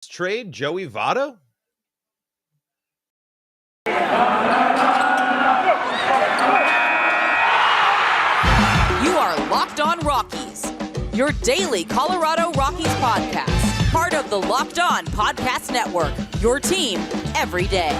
Trade Joey Votto? You are Locked On Rockies, your daily Colorado Rockies podcast, part of the Locked On Podcast Network, your team every day.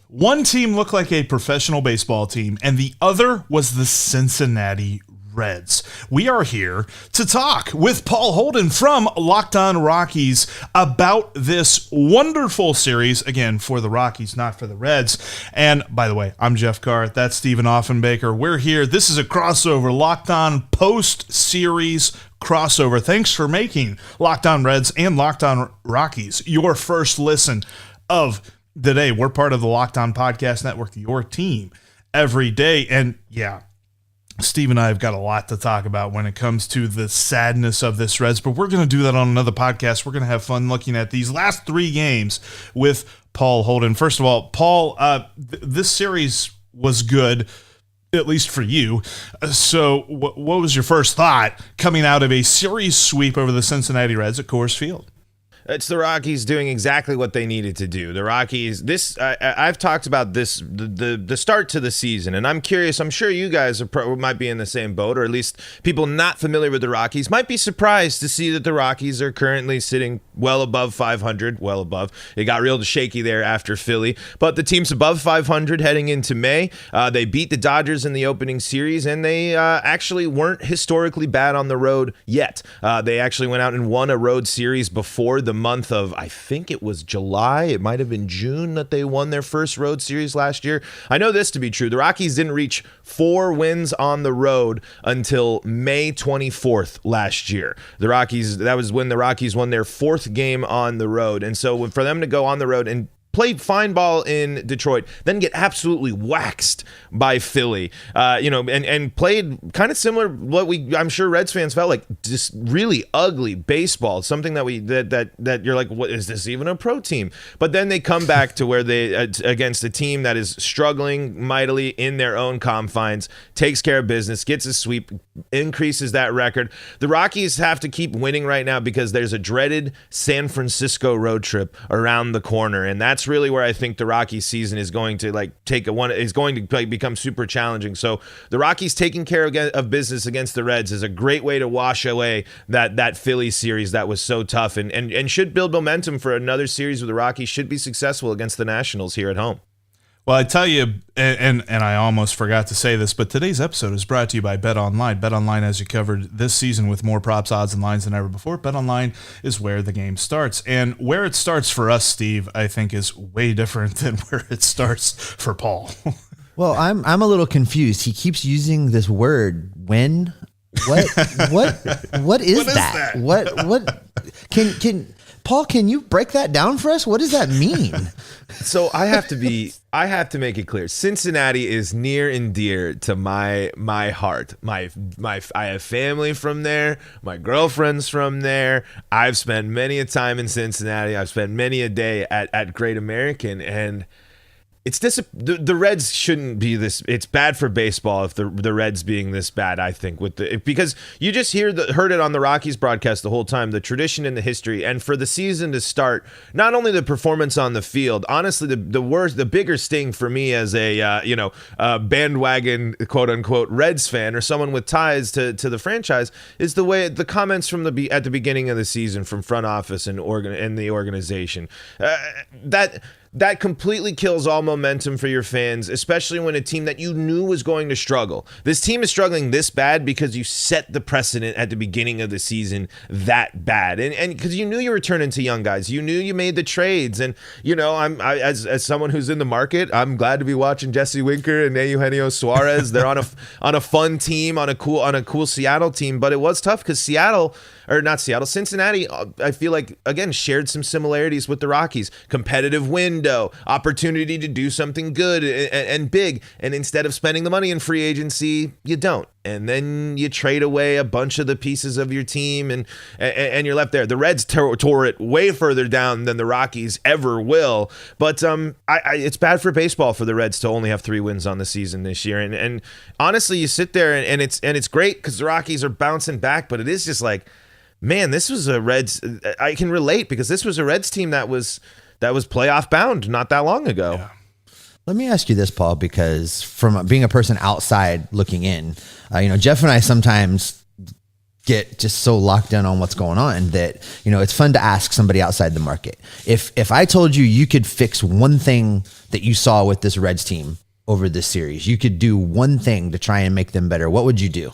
One team looked like a professional baseball team, and the other was the Cincinnati Reds. We are here to talk with Paul Holden from Locked On Rockies about this wonderful series, again, for the Rockies, not for the Reds. And by the way, I'm Jeff Carr. That's Stephen Offenbaker. We're here. This is a crossover, Locked On post-series crossover. Thanks for making Locked On Reds and Locked On Rockies your first listen of the day. We're part of the Locked On Podcast Network, your team every day. And yeah, Steve and I have got a lot to talk about when it comes to the sadness of this Reds, but we're going to do that on another podcast. We're going to have fun looking at these last three games with Paul Holden. First of all, Paul, this series was good, at least for you. So what was your first thought coming out of a series sweep over the Cincinnati Reds at Coors Field? It's the Rockies doing exactly what they needed to do. The Rockies, I've talked about this, the start to the season, and I'm curious, I'm sure you guys might be in the same boat, or at least people not familiar with the Rockies might be surprised to see that the Rockies are currently sitting well above 500, well above. It got real shaky there after Philly, but the team's above 500 heading into May. They beat the Dodgers in the opening series, and they actually weren't historically bad on the road yet. They actually went out and won a road series before the month of, I think it was July. It might have been June that they won their first road series last year. I know this to be true. The Rockies didn't reach 4 wins on the road until May 24th last year. That was when the Rockies won their 4th game on the road. And so for them to go on the road and play fine ball in Detroit, then get absolutely waxed by Philly, and played kind of similar what I'm sure Reds fans felt like, just really ugly baseball, something that you're like, what is this even a pro team? But then they come back to where they against a team that is struggling mightily in their own confines, takes care of business, gets a sweep, increases that record. The Rockies have to keep winning right now because there's a dreaded San Francisco road trip around the corner, and that's really where I think the Rockies season is going to become super challenging. So the Rockies taking care of business against the Reds is a great way to wash away that Philly series that was so tough, and should build momentum for another series where the Rockies should be successful against the Nationals here at home. Well, I tell you, and I almost forgot to say this, but today's episode is brought to you by BetOnline. BetOnline has you covered this season with more props, odds, and lines than ever before. BetOnline is where the game starts. And where it starts for us, Steve, I think is way different than where it starts for Paul. Well, I'm a little confused. He keeps using this word, when. What is that? What can Paul, can you break that down for us? What does that mean? So I have to make it clear. Cincinnati is near and dear to my heart. I have family from there. My girlfriend's from there. I've spent many a time in Cincinnati. I've spent many a day at Great American, and the Reds shouldn't be this. It's bad for baseball if the Reds being this bad, I think, because you just heard it on the Rockies broadcast the whole time, the tradition and the history, and for the season to start, not only the performance on the field, honestly, the bigger sting for me as a bandwagon quote unquote Reds fan or someone with ties to the franchise is the way the comments from at the beginning of the season from front office and the organization that completely kills all momentum for your fans, especially when a team that you knew was going to struggle. This team is struggling this bad because you set the precedent at the beginning of the season that bad. And because you knew you were turning to young guys. You knew you made the trades. And, as someone who's in the market, I'm glad to be watching Jesse Winker and Eugenio Suarez. They're on a fun team, on a cool Seattle team. But it was tough because Cincinnati, I feel like, again, shared some similarities with the Rockies. Competitive win window, opportunity to do something good and big. And instead of spending the money in free agency, you don't. And then you trade away a bunch of the pieces of your team, and you're left there. The Reds tore it way further down than the Rockies ever will. But it's bad for baseball for the Reds to only have 3 wins on the season this year. And honestly, you sit there and it's great because the Rockies are bouncing back, but it is just like, man, this was a Reds. I can relate because this was a Reds team that was playoff bound not that long ago. Yeah. Let me ask you this, Paul, because from being a person outside looking in, Jeff and I sometimes get just so locked in on what's going on that, it's fun to ask somebody outside the market. If I told you could fix one thing that you saw with this Reds team over this series, you could do one thing to try and make them better, what would you do?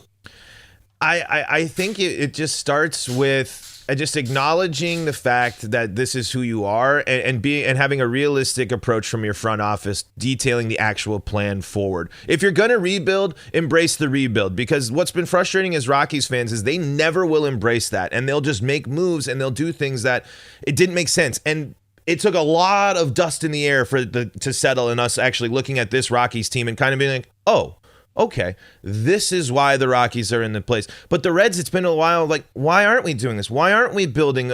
I think it just starts with just acknowledging the fact that this is who you are and having a realistic approach from your front office, detailing the actual plan forward. If you're going to rebuild, embrace the rebuild, because what's been frustrating as Rockies fans is they never will embrace that, and they'll just make moves and they'll do things that it didn't make sense. And it took a lot of dust in the air to settle in us actually looking at this Rockies team and kind of being like, oh, okay, this is why the Rockies are in the place. But the Reds, it's been a while, like, why aren't we doing this? Why aren't we building?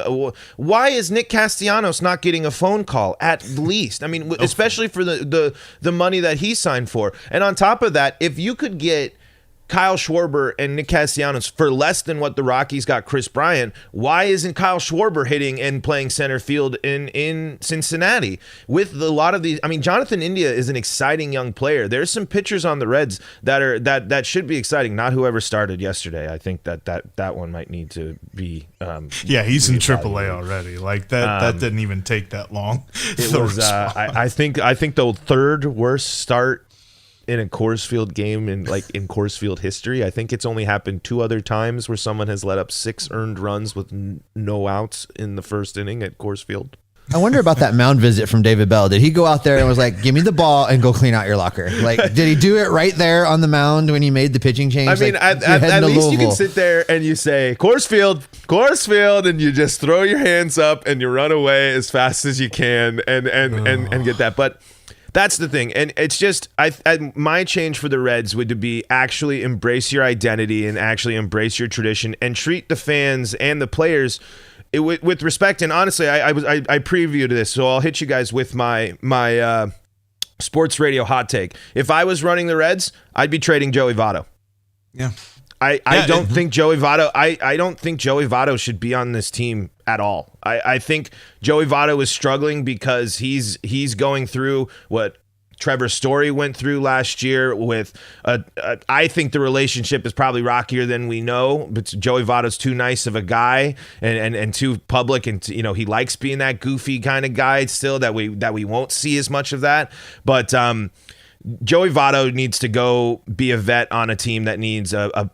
Why is Nick Castellanos not getting a phone call at least? I mean, especially for the money that he signed for. And on top of that, if you could get Kyle Schwarber and Nick Castellanos for less than what the Rockies got Chris Bryant, why isn't Kyle Schwarber hitting and playing center field in Cincinnati? With a lot of these, I mean, Jonathan India is an exciting young player. There's some pitchers on the Reds that should be exciting. Not whoever started yesterday. I think that one might need to be. He's in AAA already. Like that didn't even take that long. It was. I think the third worst start in a Coors Field game in Coors Field history. I think it's only happened 2 other times where someone has let up 6 earned runs with no outs in the first inning at Coors Field. I wonder about that mound visit from David Bell. Did he go out there and was like, give me the ball and go clean out your locker? Like, did he do it right there on the mound when he made the pitching change? I mean, like, at least you can sit there and you say, Coors Field, and you just throw your hands up and you run away as fast as you can and get that. But that's the thing. And it's just, my change for the Reds would be actually embrace your identity and actually embrace your tradition and treat the fans and the players with respect. And honestly, I previewed this, so I'll hit you guys with my sports radio hot take. If I was running the Reds, I'd be trading Joey Votto. Yeah. I don't think Joey Votto. I don't think Joey Votto should be on this team at all. I think Joey Votto is struggling because he's going through what Trevor Story went through last year with. I think the relationship is probably rockier than we know. But Joey Votto's too nice of a guy and too public, and he likes being that goofy kind of guy still that we won't see as much of that. But Joey Votto needs to go be a vet on a team that needs a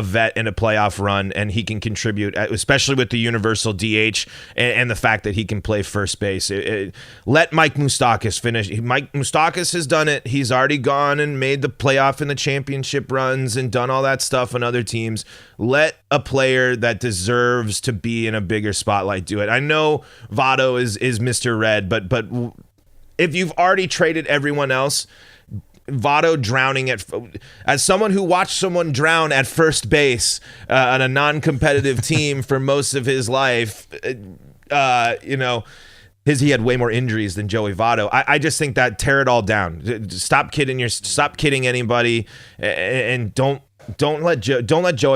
vet in a playoff run, and he can contribute, especially with the universal DH and the fact that he can play first base. Let Mike Moustakas finish. Mike Moustakas has done it. He's already gone and made the playoff and the championship runs and done all that stuff on other teams. Let a player that deserves to be in a bigger spotlight do it. I know Votto is Mr. Red, but if you've already traded everyone else, Votto drowning as someone who watched someone drown at first base on a non-competitive team for most of his life, he had way more injuries than Joey Votto. I just think that tear it all down. Stop kidding anybody, and don't let Joey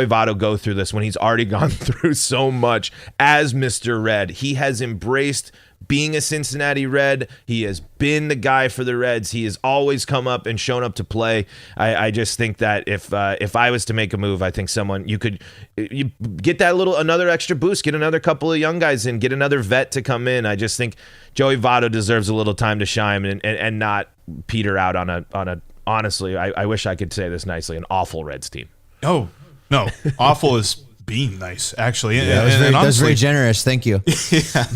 Votto go through this when he's already gone through so much as Mr. Red. He has embraced being a Cincinnati Red. He has been the guy for the Reds. He has always come up and shown up to play. I just think that if I was to make a move, I think you get that another extra boost, get another couple of young guys in, get another vet to come in. I just think Joey Votto deserves a little time to shine and not peter out on a honestly, I wish I could say this nicely, an awful Reds team. Oh, no. Awful is being nice, actually. Yeah, that was very generous. Thank you. Yeah.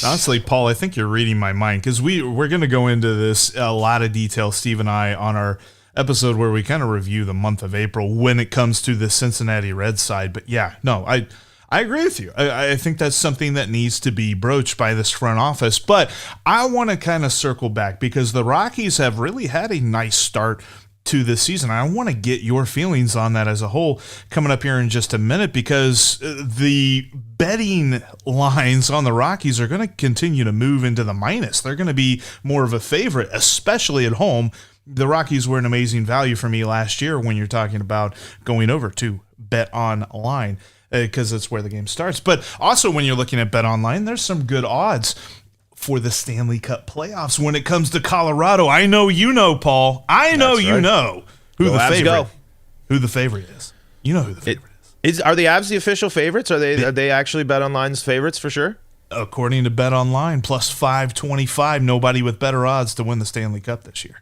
Honestly, Paul, I think you're reading my mind, because we're going to go into this a lot of detail, Steve and I, on our episode where we kind of review the month of April when it comes to the Cincinnati Reds side. But yeah, no, I I agree with you. I think that's something that needs to be broached by this front office. But I want to kind of circle back because the Rockies have really had a nice start to this season. I want to get your feelings on that as a whole coming up here in just a minute, because the betting lines on the Rockies are going to continue to move into the minus. They're going to be more of a favorite, especially at home. The Rockies were an amazing value for me last year when you're talking about going over to BetOnline, because that's where the game starts. But also when you're looking at BetOnline, there's some good odds for the Stanley Cup playoffs when it comes to Colorado. I know you know, Paul. I know you know who the favorite. Who the favorite is. You know who the favorite is. Are the Avs the official favorites? Are they actually BetOnline's favorites for sure? According to BetOnline, plus 525. Nobody with better odds to win the Stanley Cup this year.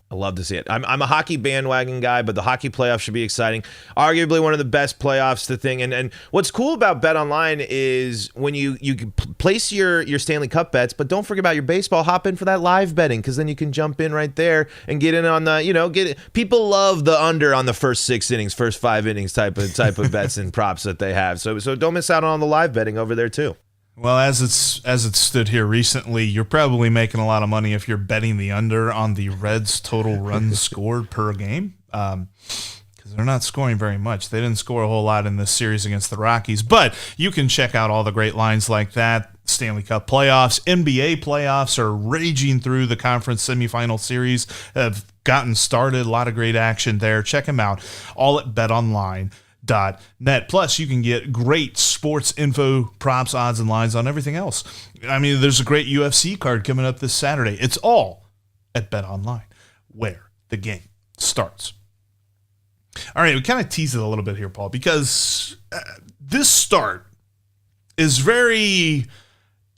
I love to see it. I'm a hockey bandwagon guy, but the hockey playoffs should be exciting. Arguably one of the best playoffs to thing. And what's cool about BetOnline is when you can place your Stanley Cup bets, but don't forget about your baseball. Hop in for that live betting, because then you can jump in right there and get in on the, people love the under on the first 6 innings, first 5 innings type of bets and props that they have. So don't miss out on the live betting over there too. Well, as it stood here recently, you're probably making a lot of money if you're betting the under on the Reds' total runs scored per game, because they're not scoring very much. They didn't score a whole lot in this series against the Rockies, but you can check out all the great lines like that. Stanley Cup playoffs, NBA playoffs are raging through. The conference semifinal series have gotten started. A lot of great action there. Check them out, all at BetOnline.net. Plus, you can get great sports info, props, odds, and lines on everything else. I mean, there's a great UFC card coming up this Saturday. It's all at BetOnline, where the game starts. All right, we kind of tease it a little bit here, Paul, because this start is very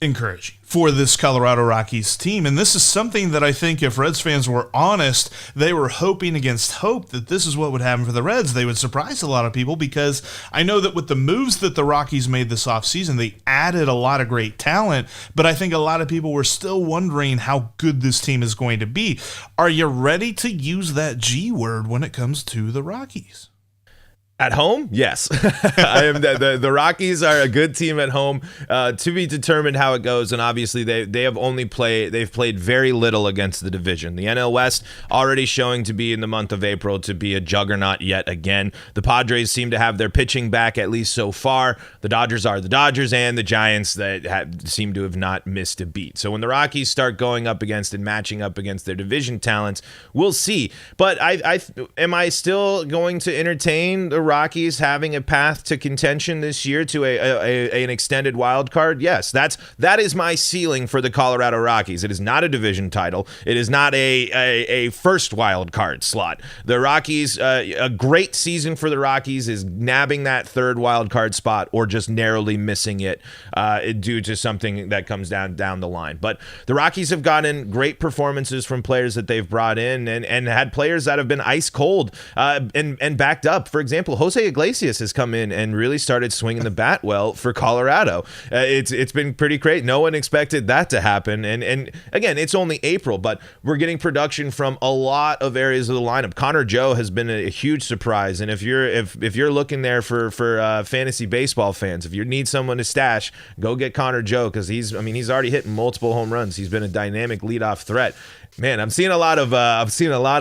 encouraging for this Colorado Rockies team. And this is something that I think if Reds fans were honest, they were hoping against hope that this is what would happen for the Reds. They would surprise a lot of people, because I know that with the moves that the Rockies made this offseason, they added a lot of great talent, but I think a lot of people were still wondering how good this team is going to be. Are you ready to use that G word when it comes to the Rockies? At home, yes. I am. The Rockies are a good team at home. To be determined how it goes, and obviously they've played very little against the division. The NL West already showing to be in the month of April to be a juggernaut yet again. The Padres seem to have their pitching back, at least so far. The Dodgers are the Dodgers, and the Giants that seem to have not missed a beat. So when the Rockies start going up against and matching up against their division talents, we'll see. But am I still going to entertain the Rockies having a path to contention this year to an extended wild card? Yes, that is my ceiling for the Colorado Rockies. It is not a division title. It is not a first wild card slot. The Rockies, a great season for the Rockies is nabbing that third wild card spot or just narrowly missing it due to something that comes down the line. But the Rockies have gotten great performances from players that they've brought in and had players that have been ice cold and backed up. For example, Jose Iglesias has come in and really started swinging the bat well for Colorado. It's been pretty great. No one expected that to happen. And again, it's only April, but we're getting production from a lot of areas of the lineup. Connor Joe has been a huge surprise. And if you're looking there for fantasy baseball fans, if you need someone to stash, go get Connor Joe, because he's already hitting multiple home runs. He's been a dynamic leadoff threat. Man, I'm seeing a lot of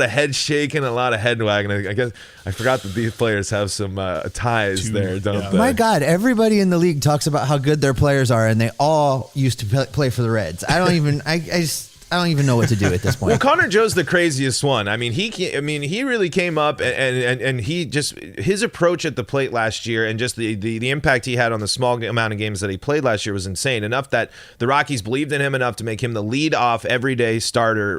head shaking, a lot of head wagging. I guess I forgot that these players have some ties there, don't they? My God, everybody in the league talks about how good their players are, and they all used to play for the Reds. I don't even know what to do at this point. Well, Connor Joe's the craziest one. He really came up and he just, his approach at the plate last year and just the impact he had on the small amount of games that he played last year was insane. Enough that the Rockies believed in him enough to make him the lead-off everyday starter.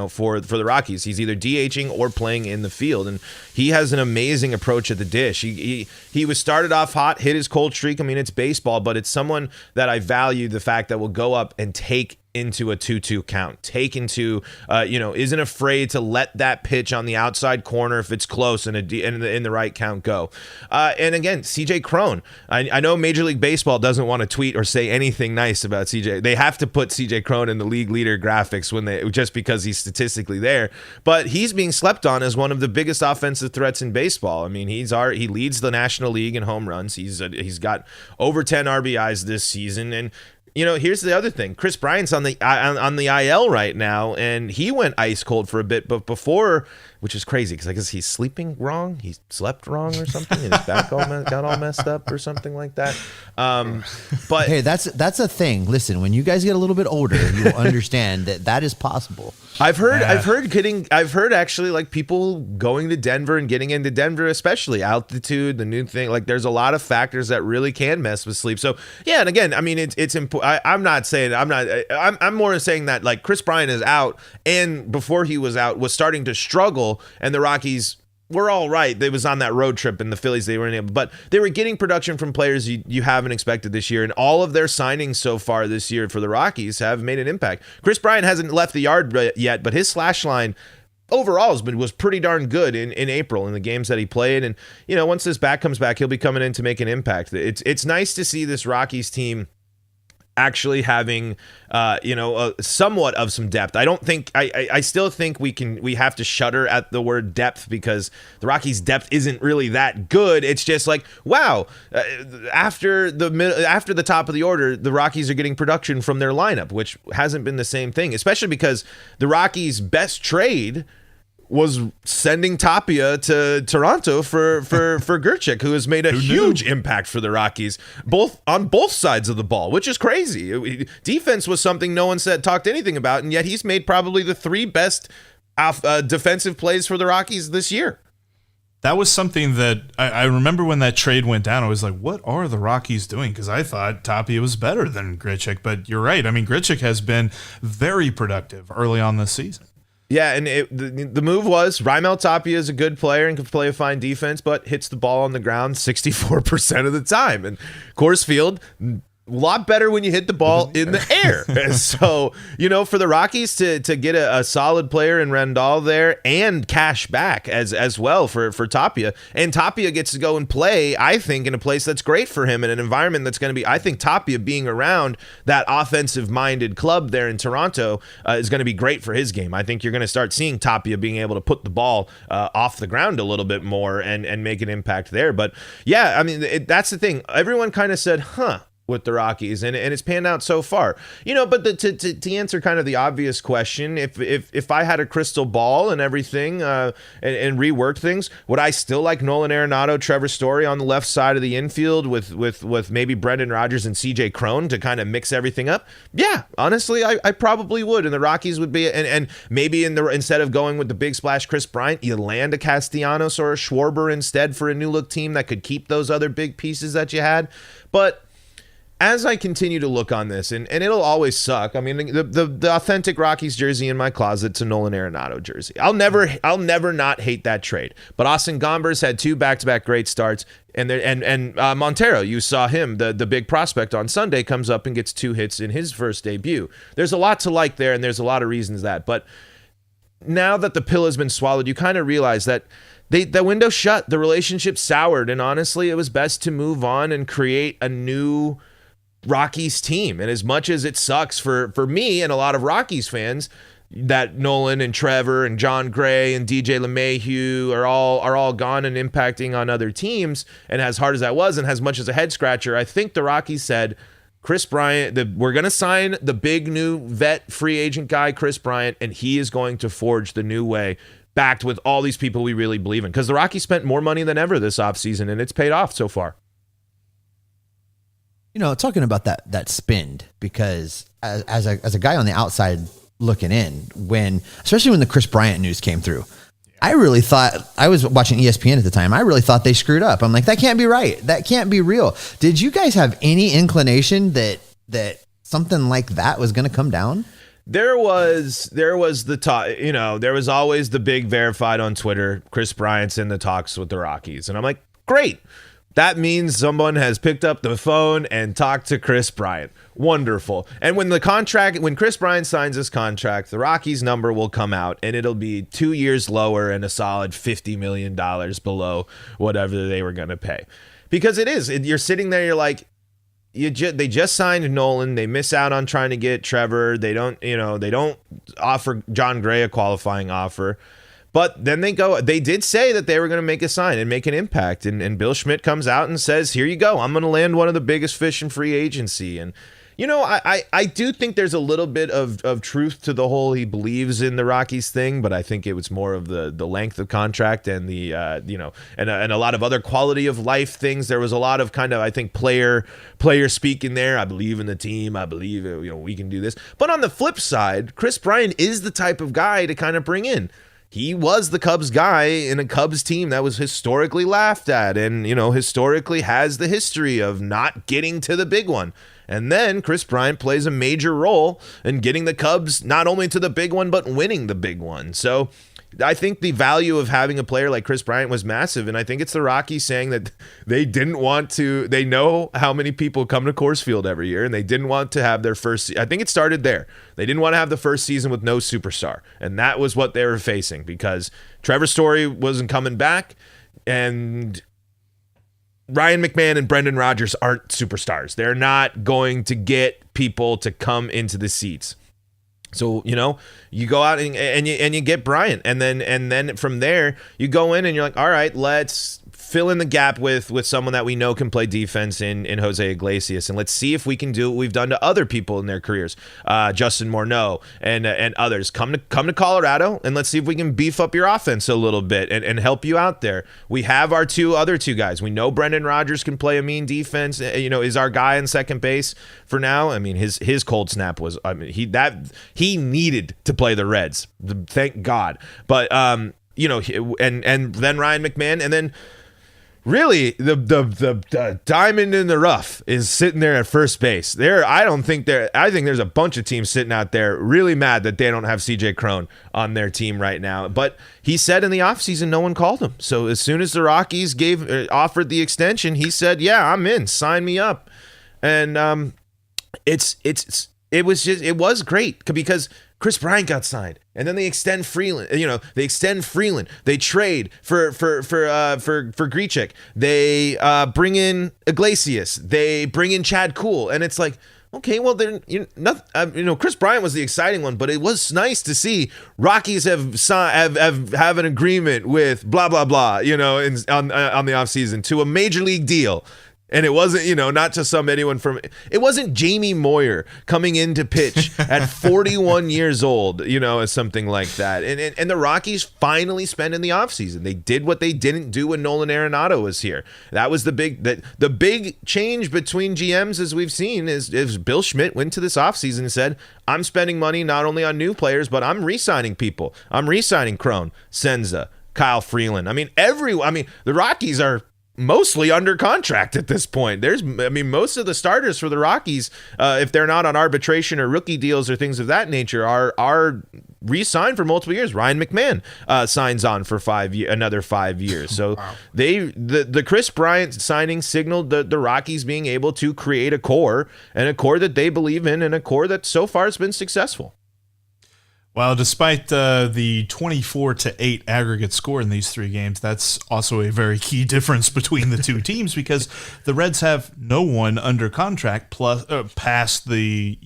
For the Rockies, he's either DHing or playing in the field, and he has an amazing approach at the dish. He was started off hot, hit his cold streak. It's baseball, but it's someone that I value the fact that will go up and take into a 2-2 count, isn't afraid to let that pitch on the outside corner if it's close and in the right count go. And again, CJ Cron. I know Major League Baseball doesn't want to tweet or say anything nice about CJ. They have to put CJ Cron in the league leader graphics just because he's statistically there. But he's being slept on as one of the biggest offensive threats in baseball. I mean, he leads the National League in home runs. He's got over 10 RBIs this season. And here's the other thing. Chris Bryant's on the IL right now, and he went ice cold for a bit. But before, which is crazy because I guess he's sleeping wrong. He slept wrong or something, and his back got all messed up or something like that. But hey, that's a thing. Listen, when you guys get a little bit older, you'll understand that is possible. I've heard actually like people going to Denver and getting into Denver, especially altitude, the new thing. Like there's a lot of factors that really can mess with sleep. So yeah, and again, I mean it's important. I'm more saying that like Chris Bryant is out, and before he was out was starting to struggle, and the Rockies were all right. They was on that road trip, and the Phillies, they weren't able, but they were getting production from players you haven't expected this year, and all of their signings so far this year for the Rockies have made an impact. Chris Bryant hasn't left the yard yet, but his slash line overall was pretty darn good in April in the games that he played, and once this back comes back, he'll be coming in to make an impact. It's nice to see this Rockies team actually having somewhat of some depth. I still think we have to shudder at the word depth because the Rockies' depth isn't really that good. It's just like, wow, after the top of the order, the Rockies are getting production from their lineup, which hasn't been the same thing, especially because the Rockies' best trade was sending Tapia to Toronto for Gerchik, who has made a huge impact for the Rockies, on both sides of the ball, which is crazy. Defense was something no one talked anything about, and yet he's made probably the 3 best defensive plays for the Rockies this year. That was something that I remember when that trade went down. I was like, what are the Rockies doing? Because I thought Tapia was better than Gerchik, but you're right. I mean, Gerchik has been very productive early on this season. Yeah, and the move was Raimel Tapia is a good player and can play a fine defense, but hits the ball on the ground 64% of the time. And Coors Field, a lot better when you hit the ball in the air. So, for the Rockies to get a solid player in Rendall there and cash back as well for Tapia. And Tapia gets to go and play, I think, in a place that's great for him, in an environment that's going to be, I think Tapia being around that offensive-minded club there in Toronto is going to be great for his game. I think you're going to start seeing Tapia being able to put the ball off the ground a little bit more and make an impact there. But yeah, I mean, that's the thing. Everyone kind of said, with the Rockies, and it's panned out so far, but to answer kind of the obvious question, if I had a crystal ball and everything and reworked things, would I still like Nolan Arenado, Trevor Story on the left side of the infield with maybe Brendan Rodgers and CJ Cron to kind of mix everything up? Yeah, honestly, I probably would, and the Rockies would be, and maybe instead of going with the big splash Chris Bryant, you land a Castellanos or a Schwarber instead for a new look team that could keep those other big pieces that you had. But as I continue to look on this, and it'll always suck. I mean, the authentic Rockies jersey in my closet's a Nolan Arenado jersey. I'll never not hate that trade. But Austin Gomber's had 2 back-to-back great starts, and Montero, you saw him, the big prospect on Sunday, comes up and gets 2 hits in his first debut. There's a lot to like there, and there's a lot of reasons but now that the pill has been swallowed, you kind of realize that the window shut, the relationship soured, and honestly, it was best to move on and create a new Rockies team. And as much as it sucks for me and a lot of Rockies fans that Nolan and Trevor and John Gray and DJ LeMahieu are all gone and impacting on other teams, and as hard as that was and as much as a head scratcher, I think the Rockies said, Chris Bryant, we're going to sign the big new vet free agent guy, Chris Bryant, and he is going to forge the new way, backed with all these people we really believe in. Because the Rockies spent more money than ever this offseason, and it's paid off so far. Talking about that spend, because as a guy on the outside looking in, especially when the Chris Bryant news came through, I really thought, I was watching ESPN at the time, I really thought they screwed up. I'm like, that can't be right. That can't be real. Did you guys have any inclination that something like that was going to come down? There was the talk, there was always the big verified on Twitter, Chris Bryant's in the talks with the Rockies. And I'm like, great. That means someone has picked up the phone and talked to Chris Bryant. Wonderful. And when Chris Bryant signs his contract, the Rockies number will come out and it'll be 2 years lower and a solid $50 million below whatever they were going to pay. Because you're sitting there, you're like, they just signed Nolan. They miss out on trying to get Trevor. They don't offer John Gray a qualifying offer. But then they did say that they were going to make a sign and make an impact. And Bill Schmidt comes out and says, here you go. I'm going to land one of the biggest fish in free agency. And, I do think there's a little bit of truth to the whole he believes in the Rockies thing, but I think it was more of the length of contract and the, and a lot of other quality of life things. There was a lot of kind of, I think, player speak in there. I believe in the team. I believe, we can do this. But on the flip side, Chris Bryant is the type of guy to kind of bring in. He was the Cubs guy in a Cubs team that was historically laughed at and, historically has the history of not getting to the big one. And then Chris Bryant plays a major role in getting the Cubs not only to the big one, but winning the big one. So I think the value of having a player like Chris Bryant was massive. And I think it's the Rockies saying that they know how many people come to Coors Field every year, and they didn't want to have their first, I think it started there. They didn't want to have the first season with no superstar. And that was what they were facing because Trevor Story wasn't coming back and Ryan McMahon and Brendan Rodgers aren't superstars. They're not going to get people to come into the seats. So, you go out and you get Bryant, and then from there you go in and you're like, all right, let's fill in the gap with someone that we know can play defense in Jose Iglesias, and let's see if we can do what we've done to other people in their careers, Justin Morneau and others. Come to Colorado and let's see if we can beef up your offense a little bit and help you out there. We have our other two guys. We know Brendan Rodgers can play a mean defense. Is our guy in second base for now. I mean, his cold snap was. I mean, he needed to play the Reds. Thank God. But and then Ryan McMahon, and then. Really, the diamond in the rough is sitting there at first base. I think there's a bunch of teams sitting out there really mad that they don't have CJ Cron on their team right now. But he said in the offseason no one called him. So as soon as the Rockies offered the extension, he said, "Yeah, I'm in. Sign me up." And it was great because Chris Bryant got signed, and then they extend Freeland. They trade for Grichuk. They bring in Iglesias. They bring in Chad Kuhl, and it's like, okay, well, Chris Bryant was the exciting one, but it was nice to see Rockies have an agreement with blah blah blah, on the offseason to a major league deal. And it wasn't, not just it wasn't Jamie Moyer coming in to pitch at 41 years old, as something like that. And the Rockies finally spent in the offseason. They did what they didn't do when Nolan Arenado was here. That was the big change between GMs, as we've seen, is Bill Schmidt went to this offseason and said, I'm spending money not only on new players, but I'm re-signing people. I'm re-signing Cron, Senza, Kyle Freeland. The Rockies are mostly under contract at this point. Most of the starters for the Rockies, if they're not on arbitration or rookie deals or things of that nature, are re-signed for multiple years. Ryan McMahon signs on for another 5 years. So wow. The Chris Bryant signing signaled the Rockies being able to create a core, and a core that they believe in, and a core that so far has been successful. Well, despite the 24-8 aggregate score in these three games, that's also a very key difference between the two teams because the Reds have no one under contract past the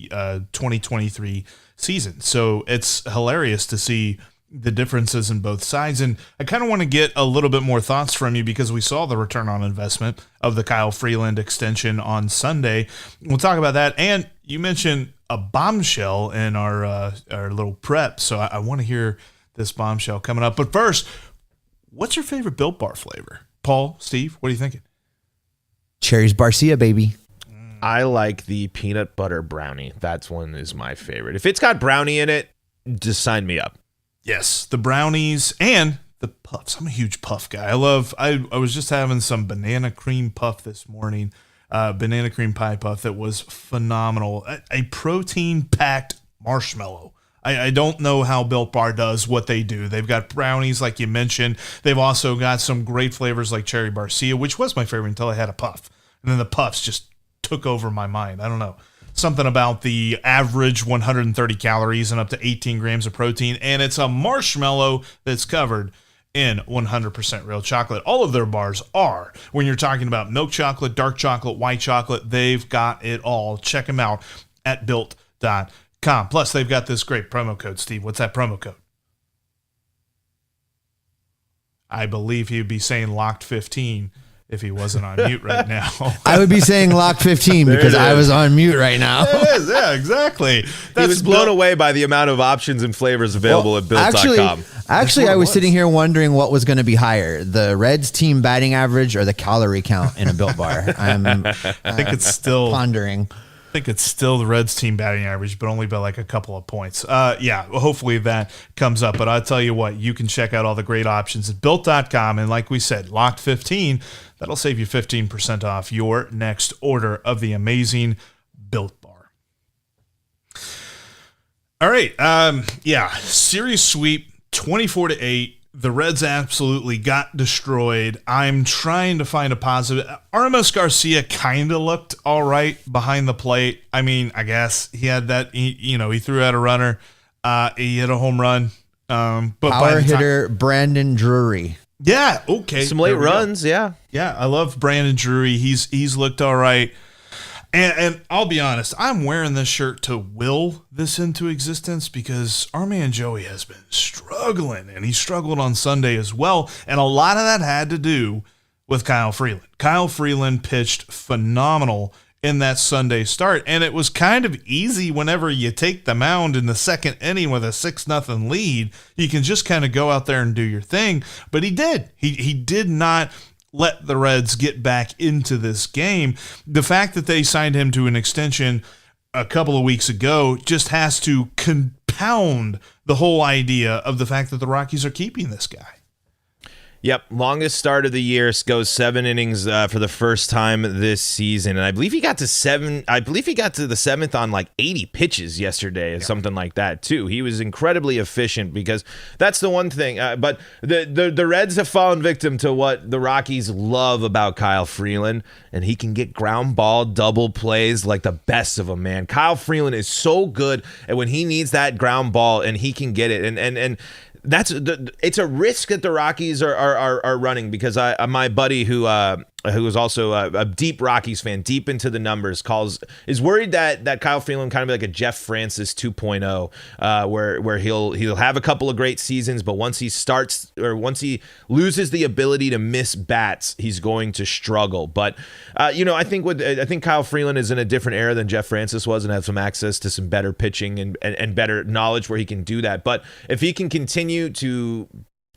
2023 season. So it's hilarious to see the differences in both sides. And I kind of want to get a little bit more thoughts from you because we saw the return on investment of the Kyle Freeland extension on Sunday. We'll talk about that. And you mentioned a bombshell in our little prep. So I want to hear this bombshell coming up. But first, what's your favorite Built Bar flavor? Paul, Steve, what are you thinking? Cherries Barcia, baby. I like the peanut butter brownie. That's one is my favorite. If it's got brownie in it, just sign me up. Yes, the brownies and the puffs. I'm a huge puff guy. I was just having some banana cream puff this morning. Banana cream pie puff that was phenomenal. A protein-packed marshmallow. I don't know how Built Bar does what they do. They've got brownies, like you mentioned. They've also got some great flavors like Cherry Barcia, which was my favorite until I had a puff. And then the puffs just took over my mind. I don't know. Something about the average 130 calories and up to 18 grams of protein. And it's a marshmallow that's covered in 100% real chocolate. All of their bars are. When you're talking about milk chocolate, dark chocolate, white chocolate, they've got it all. Check them out at built.com. Plus, they've got this great promo code, Steve. What's that promo code? I believe he'd be saying locked 15 if he wasn't on mute right now. I would be saying lock 15 because I was on mute right now. It is, yeah, exactly. He was blown away by the amount of options and flavors available at Built.com. Actually, I was sitting here wondering what was going to be higher, the Reds team batting average or the calorie count in a Built Bar. I think it's still pondering. I think it's still the Reds team batting average, but only by like a couple of points. Hopefully that comes up. But I'll tell you what, you can check out all the great options at Built.com. And like we said, locked 15, that'll save you 15% off your next order of the amazing Built Bar. All right. Series sweep 24-8. The Reds absolutely got destroyed. I'm trying to find a positive. Aramis Garcia kind of looked all right behind the plate. I mean, I guess he had that. He threw out a runner. He hit a home run. But power hitter Brandon Drury. Yeah. Okay. Some late runs. Yeah. Yeah. I love Brandon Drury. He's looked all right. And I'll be honest, I'm wearing this shirt to will this into existence because our man Joey has been struggling, and he struggled on Sunday as well. And a lot of that had to do with Kyle Freeland. Kyle Freeland pitched phenomenal in that Sunday start, and it was kind of easy whenever you take the mound in the second inning with a 6-0 lead. You can just kind of go out there and do your thing. But he did. He did not let the Reds get back into this game. The fact that they signed him to an extension a couple of weeks ago just has to compound the whole idea of the fact that the Rockies are keeping this guy. Yep, longest start of the year, goes 7 innings for the first time this season, and I believe he got to 7. I believe he got to the 7th on like 80 pitches yesterday, or something like that too. He was incredibly efficient because that's the one thing. But the Reds have fallen victim to what the Rockies love about Kyle Freeland, and he can get ground ball double plays like the best of them. Man, Kyle Freeland is so good, and when he needs that ground ball, and he can get it, and it's a risk that the Rockies are running because my buddy who is also a deep Rockies fan, deep into the numbers, is worried that Kyle Freeland kind of like a Jeff Francis 2.0, where he'll have a couple of great seasons, but once he loses the ability to miss bats, he's going to struggle. But I think Kyle Freeland is in a different era than Jeff Francis was and has some access to some better pitching and better knowledge where he can do that. But if he can continue to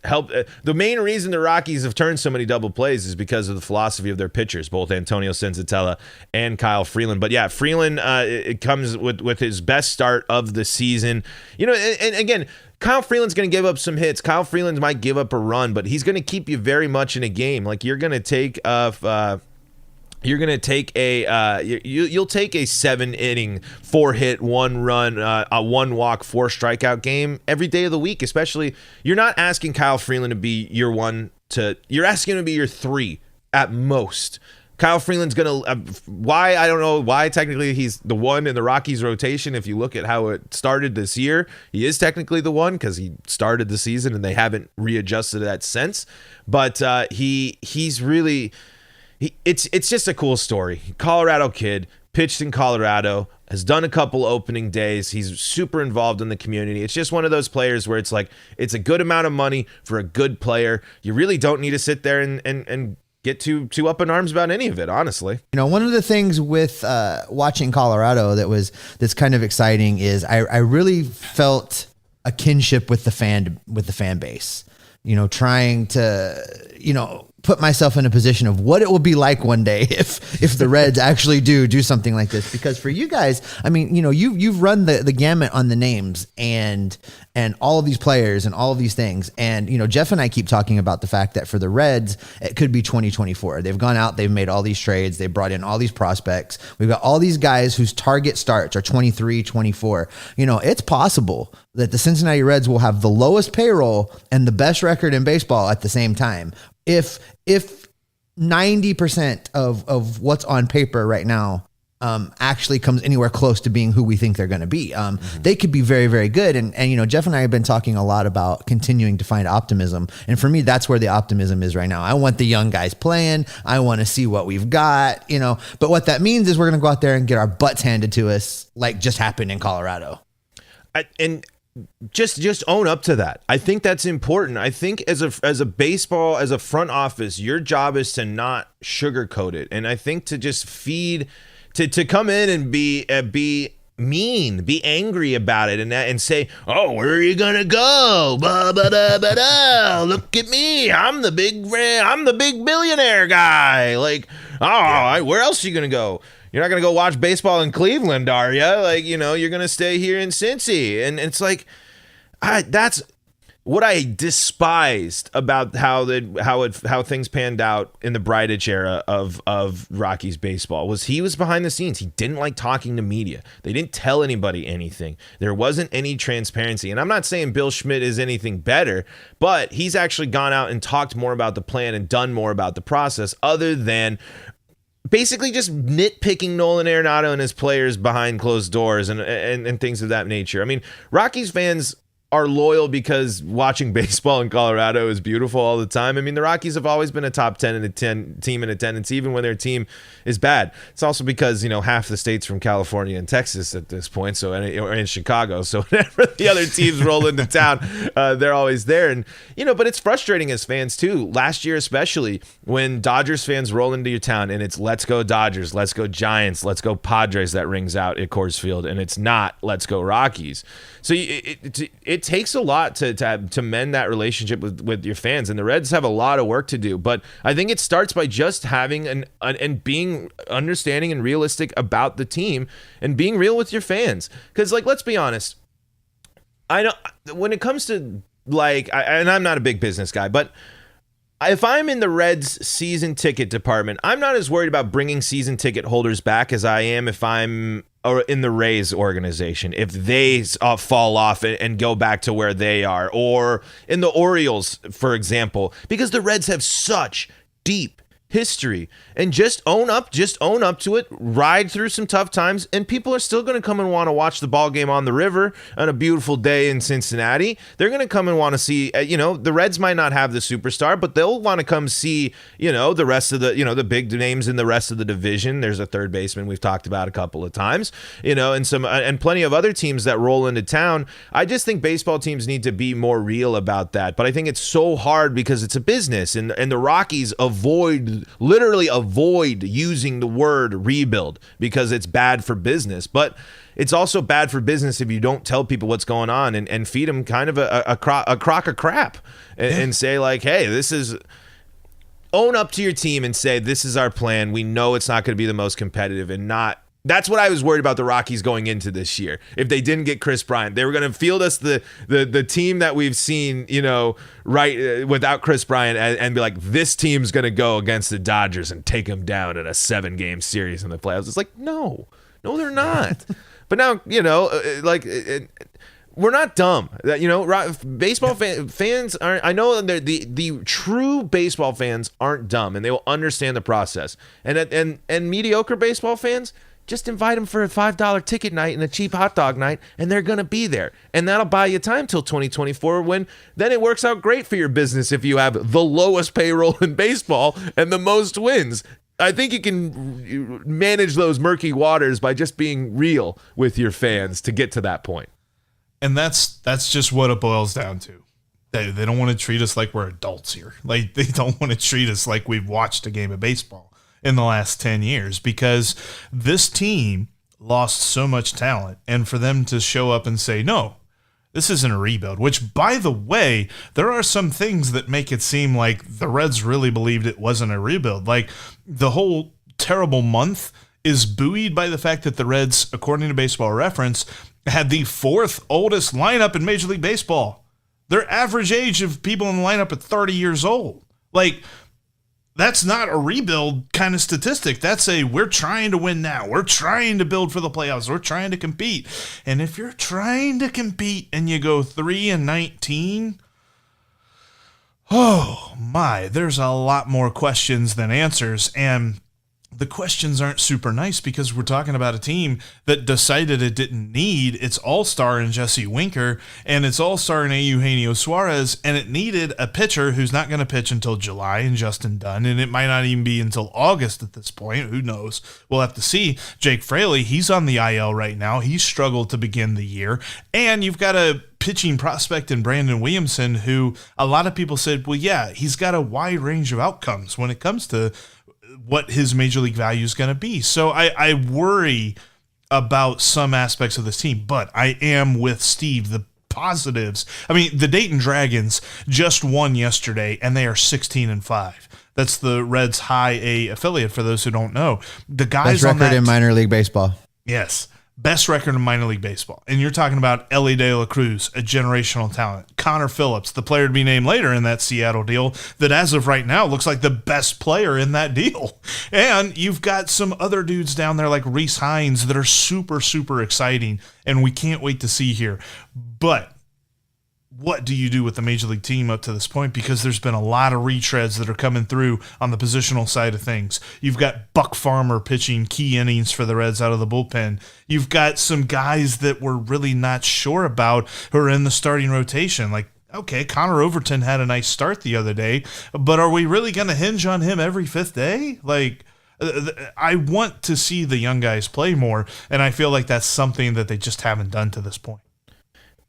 help, the main reason the Rockies have turned so many double plays is because of the philosophy of their pitchers, both Antonio Senzatella and Kyle Freeland. But yeah, Freeland, it comes with his best start of the season. And again, Kyle Freeland's going to give up some hits. Kyle Freeland might give up a run, but he's going to keep you very much in a game. Like you're going to take you'll take a 7-inning, 4-hit, 1-run, a 1-walk, 4-strikeout game every day of the week. Especially, you're not asking Kyle Freeland to be your you're asking him to be your 3 at most. Kyle Freeland's gonna I don't know why technically he's the 1 in the Rockies rotation. If you look at how it started this year, he is technically the 1 because he started the season and they haven't readjusted that since. But he's really. It's just a cool story. Colorado kid, pitched in Colorado, has done a couple opening days. He's super involved in the community. It's just one of those players where it's like, it's a good amount of money for a good player. You really don't need to sit there and get too up in arms about any of it, honestly. One of the things with watching Colorado that's kind of exciting is I really felt a kinship with the fan base. Trying to, put myself in a position of what it will be like one day if the Reds actually do something like this. Because for you guys, I mean, you've run the gamut on the names and all of these players and all of these things. And, Jeff and I keep talking about the fact that for the Reds, it could be 2024. They've gone out, they've made all these trades, they brought in all these prospects. We've got all these guys whose target starts are 23, 24. It's possible that the Cincinnati Reds will have the lowest payroll and the best record in baseball at the same time. If 90% of what's on paper right now actually comes anywhere close to being who we think they're going to be, they could be very, very good. And Jeff and I have been talking a lot about continuing to find optimism. And for me, that's where the optimism is right now. I want the young guys playing. I want to see what we've got, but what that means is we're going to go out there and get our butts handed to us like just happened in Colorado. Just own up to that. I think that's important. I think as a baseball, as a front office, your job is to not sugarcoat it. And I think to just feed, to come in and be mean, be angry about it and say, oh, where are you gonna go? Blah, blah, blah, blah, blah. Look at me. I'm the big billionaire guy. Like, where else are you gonna go? You're not going to go watch baseball in Cleveland, are you? Like, you're going to stay here in Cincy. And it's like, that's what I despised about how things panned out in the Bridich era of Rockies baseball was he was behind the scenes. He didn't like talking to media. They didn't tell anybody anything. There wasn't any transparency. And I'm not saying Bill Schmidt is anything better, but he's actually gone out and talked more about the plan and done more about the process other than basically just nitpicking Nolan Arenado and his players behind closed doors and things of that nature. I mean, Rockies fans are loyal because watching baseball in Colorado is beautiful all the time. I mean, the Rockies have always been a top 10 team in attendance, even when their team is bad. It's also because, half the state's from California and Texas at this point, or in Chicago. So whenever the other teams roll into town, they're always there. And, but it's frustrating as fans too. Last year, especially when Dodgers fans roll into your town and it's let's go Dodgers, let's go Giants, let's go Padres that rings out at Coors Field. And it's not let's go Rockies. So it takes a lot to mend that relationship with your fans, and the Reds have a lot of work to do. But I think it starts by just having and being understanding and realistic about the team and being real with your fans. Because, let's be honest, I know when it comes to and I'm not a big business guy, but if I'm in the Reds season ticket department, I'm not as worried about bringing season ticket holders back as I am if I'm in the Rays organization, if they fall off and go back to where they are, or in the Orioles, for example, because the Reds have such deep history. And just own up to it, ride through some tough times, and people are still going to come and want to watch the ball game on the river on a beautiful day in Cincinnati. They're going to come and want to see, the Reds might not have the superstar, but they'll want to come see, the rest of the big names in the rest of the division. There's a third baseman we've talked about a couple of times, and plenty of other teams that roll into town. I just think baseball teams need to be more real about that. But I think it's so hard because it's a business, and the Rockies literally avoid using the word rebuild because it's bad for business. But it's also bad for business if you don't tell people what's going on and feed them kind of a crock of crap and say hey, this is... Own up to your team and say, this is our plan. We know it's not going to be the most competitive and not... That's what I was worried about the Rockies going into this year. If they didn't get Chris Bryant, they were going to field us the team that we've seen, without Chris Bryant and be like, this team's going to go against the Dodgers and take them down in a 7-game series in the playoffs. It's like, no, they're not. But now, we're not dumb. Baseball fans aren't. I know the true baseball fans aren't dumb, and they will understand the process. And mediocre baseball fans, just invite them for a $5 ticket night and a cheap hot dog night, and they're going to be there. And that'll buy you time till 2024 when then it works out great for your business if you have the lowest payroll in baseball and the most wins. I think you can manage those murky waters by just being real with your fans to get to that point. And that's just what it boils down to. They don't want to treat us like we're adults here. They don't want to treat us like we've watched a game of baseball in the last 10 years because this team lost so much talent. And for them to show up and say, no, This isn't a rebuild, which, by the way, there are some things that make it seem like the Reds really believed it wasn't a rebuild. Like, the whole terrible month is buoyed by the fact that the Reds, according to Baseball Reference, had the 4th oldest lineup in Major League Baseball. Their average age of people in the lineup at 30 years old. Like, that's not a rebuild kind of statistic. That's we're trying to win now. We're trying to build for the playoffs. We're trying to compete. And if you're trying to compete and you go 3-19, oh my, there's a lot more questions than answers. And the questions aren't super nice because we're talking about a team that decided it didn't need its all-star in Jesse Winker and its all-star in Eugenio Suarez, and it needed a pitcher who's not going to pitch until July in Justin Dunn, and it might not even be until August at this point. Who knows? We'll have to see. Jake Fraley, he's on the IL right now. He struggled to begin the year, and you've got a pitching prospect in Brandon Williamson who a lot of people said, well, yeah, he's got a wide range of outcomes when it comes to what his major league value is going to be. So I worry about some aspects of this team, but I am with Steve. The positives, I mean, the Dayton Dragons just won yesterday and they are 16-5. That's the Reds High A affiliate for those who don't know. The guys best on record that in minor league baseball. Yes. Best record in minor league baseball. And you're talking about Ellie De La Cruz, a generational talent. Connor Phillips, the player to be named later in that Seattle deal, that as of right now looks like the best player in that deal. And you've got some other dudes down there like Reese Hines that are super, super exciting, and we can't wait to see here. But what do you do with the Major League team up to this point? Because there's been a lot of retreads that are coming through on the positional side of things. You've got Buck Farmer pitching key innings for the Reds out of the bullpen. You've got some guys that we're really not sure about who are in the starting rotation. Like, okay, Connor Overton had a nice start the other day, but are we really going to hinge on him every 5th day? Like, I want to see the young guys play more, and I feel like that's something that they just haven't done to this point.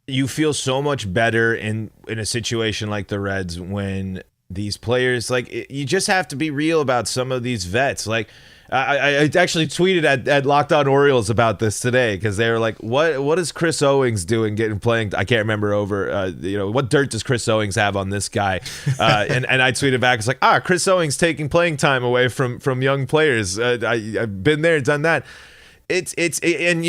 You feel so much better in a situation like the Reds when these players, like, you just have to be real about some of these vets. Like, I actually tweeted at Locked On Orioles about this today because they were like, what is Chris Owings doing playing? I can't remember what dirt does Chris Owings have on this guy? And I tweeted back, it's like, Chris Owings taking playing time away from young players. I've been there, done that. And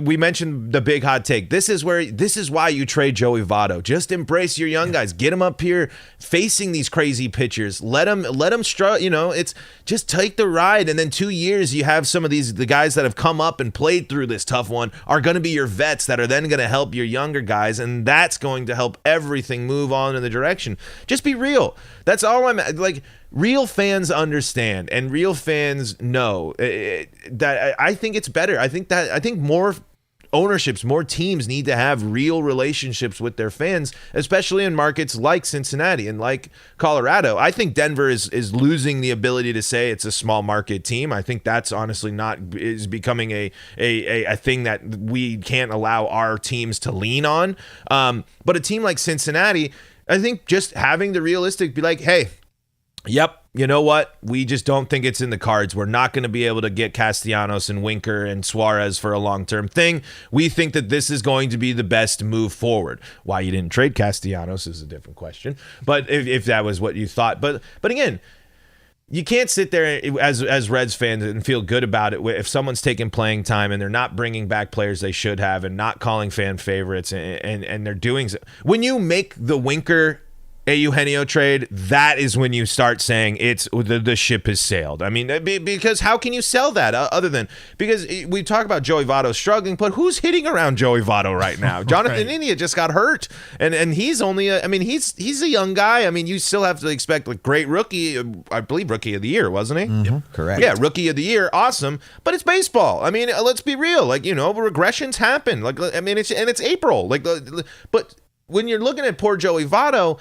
we mentioned the big hot take. This is why you trade Joey Votto. Just embrace your young guys. Get them up here facing these crazy pitchers. Let them struggle. It's just take the ride. And then 2 years, you have some of the guys that have come up and played through this tough one are going to be your vets that are then going to help your younger guys. And that's going to help everything move on in the direction. Just be real. That's all I'm like. Real fans understand and real fans know that I think it's better. I think more ownerships, more teams need to have real relationships with their fans, especially in markets like Cincinnati and like Colorado. I think Denver is losing the ability to say it's a small market team. I think that's honestly is becoming a thing that we can't allow our teams to lean on. But a team like Cincinnati, I think just having the realistic be like, hey, yep, you know what? We just don't think it's in the cards. We're not going to be able to get Castellanos and Winker and Suarez for a long-term thing. We think that this is going to be the best move forward. Why you didn't trade Castellanos is a different question. But if that was what you thought. But again, you can't sit there as Reds fans and feel good about it if someone's taking playing time and they're not bringing back players they should have and not calling fan favorites and they're doing so. When you make the Winker Eugenio trade, that is when you start saying it's the ship has sailed. I mean, because how can you sell that other than because we talk about Joey Votto struggling, but who's hitting around Joey Votto right now? Jonathan India just got hurt, and he's only he's a young guy. I mean, you still have to expect a great rookie. I believe rookie of the year, wasn't he? Mm-hmm. Yep. Correct. Yeah, rookie of the year, awesome. But it's baseball. I mean, let's be real. Like regressions happen. Like it's April. But when you're looking at poor Joey Votto.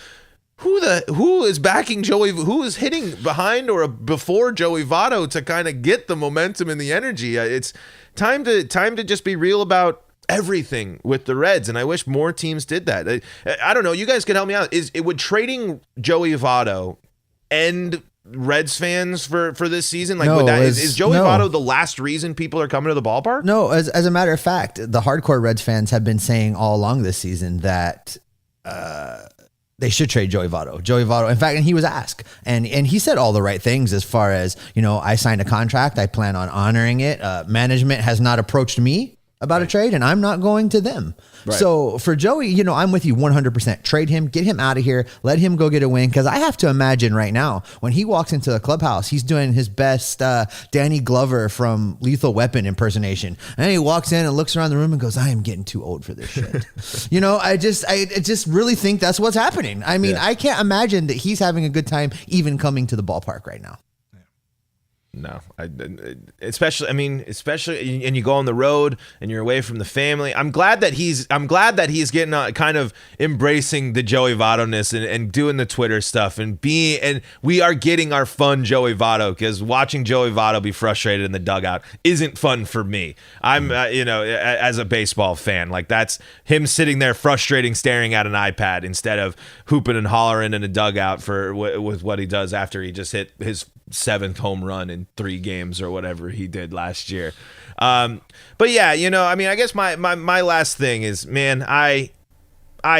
Who is backing Joey? Who is hitting behind or before Joey Votto to kind of get the momentum and the energy? It's time to just be real about everything with the Reds, and I wish more teams did that. I don't know. You guys can help me out. Would trading Joey Votto end Reds fans for this season? Like, No, is Joey no. Votto the last reason people are coming to the ballpark? No, as a matter of fact, the hardcore Reds fans have been saying all along this season that they should trade Joey Votto. Joey Votto, in fact, and he was asked, and he said all the right things as far as, I signed a contract. I plan on honoring it. Management has not approached me about a trade, and I'm not going to them. Right. So for Joey, I'm with you 100%. Trade him, get him out of here, let him go get a win. Because I have to imagine right now, when he walks into the clubhouse, he's doing his best Danny Glover from Lethal Weapon impersonation. And he walks in and looks around the room and goes, I am getting too old for this shit. I just really think that's what's happening. I mean, I can't imagine that he's having a good time even coming to the ballpark right now. No, especially, and you go on the road and you're away from the family. I'm glad that he's getting kind of embracing the Joey Votto-ness and doing the Twitter stuff and we are getting our fun Joey Votto, because watching Joey Votto be frustrated in the dugout isn't fun for me. I'm, as a baseball fan, like, that's him sitting there frustrating, staring at an iPad instead of hooping and hollering in a dugout with what he does after he just hit his 7th home run in 3 games or whatever he did last year. But yeah, I guess my last thing is, man, I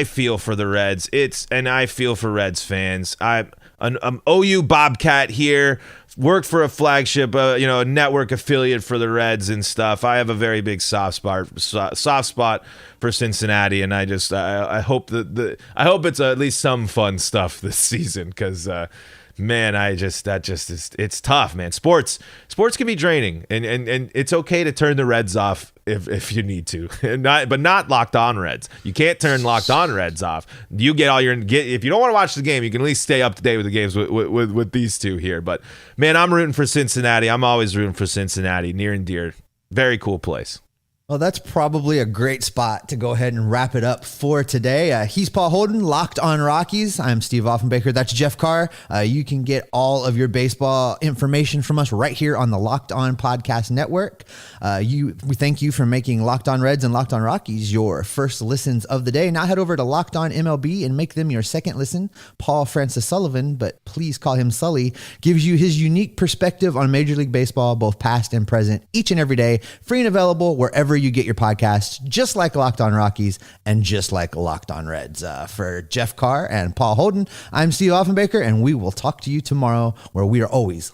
feel for the Reds. And I feel for Reds fans. I'm OU Bobcat here, worked for a flagship, a network affiliate for the Reds and stuff. I have a very big soft spot for Cincinnati, and I hope I hope it's at least some fun stuff this season, because man, it's tough, man. Sports can be draining, and it's okay to turn the Reds off if you need to, but not Locked On Reds. You can't turn Locked On Reds off. You get if you don't want to watch the game, you can at least stay up to date with the games with these two here. But man, I'm rooting for Cincinnati. I'm always rooting for Cincinnati, near and dear. Very cool place. Well, that's probably a great spot to go ahead and wrap it up for today. He's Paul Holden, Locked On Rockies. I'm Steve Offenbaker. That's Jeff Carr. You can get all of your baseball information from us right here on the Locked On Podcast Network. We thank you for making Locked On Reds and Locked On Rockies your first listens of the day. Now head over to Locked On MLB and make them your second listen. Paul Francis Sullivan, but please call him Sully, gives you his unique perspective on Major League Baseball, both past and present, each and every day, free and available wherever you get your podcasts, just like Locked On Rockies and just like Locked On Reds. For Jeff Carr and Paul Holden, I'm Steve Offenbaker, and we will talk to you tomorrow, where we are always